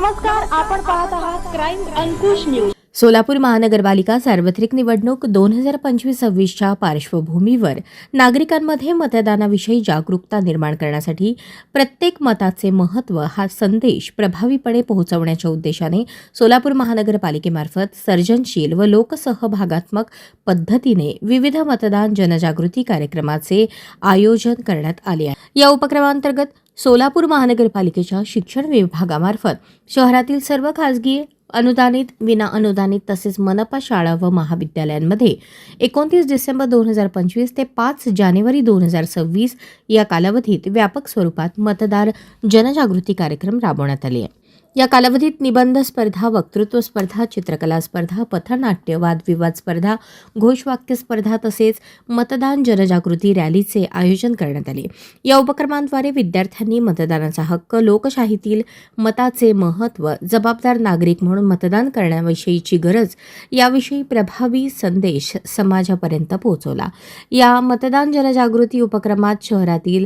नमस्कार, आपण पाहत आहात क्राईम अंकुश न्यूज। सोलापूर महानगरपालिका सार्वत्रिक निवडणूक 2025-26च्या पार्श्वभूमीवर नागरिकांमध्ये मतदानाविषयी जागरूकता निर्माण करण्यासाठी प्रत्येक मताचे महत्त्व हा संदेश प्रभावीपणे पोहोचवण्याच्या उद्देशाने सोलापूर महानगरपालिकेमार्फत सर्जनशील व लोकसहभागात्मक पद्धतीने विविध मतदान जनजागृती कार्यक्रमाचे आयोजन करण्यात आले आहे। या उपक्रमांतर्गत सोलापूर महानगरपालिकेच्या शिक्षण विभागामार्फत शहरातील सर्व खासगी अनुदानित, विना अनुदानित तसेच मनपा शाळा व महाविद्यालयांमध्ये 29 डिसेंबर 2025 ते 5 जानेवारी 2026 या कालावधीत व्यापक स्वरूपात मतदार जनजागृती कार्यक्रम राबवण्यात आले आहे। या कालावधीत निबंध स्पर्धा, वक्तृत्व स्पर्धा, चित्रकला स्पर्धा, पथनाट्य, वादविवाद स्पर्धा, घोषवाक्य स्पर्धा तसेच मतदान जनजागृती रॅलीचे आयोजन करण्यात आले। या उपक्रमांद्वारे विद्यार्थ्यांनी मतदानाचा हक्क, लोकशाहीतील मताचे महत्त्व, जबाबदार नागरिक म्हणून मतदान करण्याविषयीची गरज याविषयी प्रभावी संदेश समाजापर्यंत पोहोचवला। या मतदान जनजागृती उपक्रमात शहरातील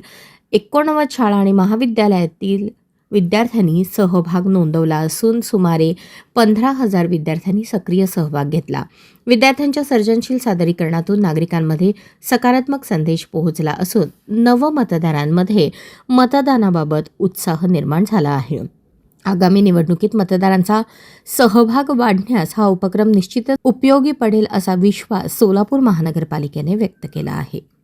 89 शाळा आणि महाविद्यालयातील विद्यार्थ्यांनी सहभाग नोंदवला असून सुमारे 15,000 विद्यार्थ्यांनी सक्रिय सहभाग घेतला। विद्यार्थ्यांच्या सर्जनशील सादरीकरणातून नागरिकांमध्ये सकारात्मक संदेश पोहोचला असून नवमतदारांमध्ये मतदानाबाबत उत्साह निर्माण झाला आहे। आगामी निवडणुकीत मतदारांचा सहभाग वाढण्यास हा उपक्रम निश्चितच उपयोगी पडेल असा विश्वास सोलापूर महानगरपालिकेने व्यक्त केला आहे।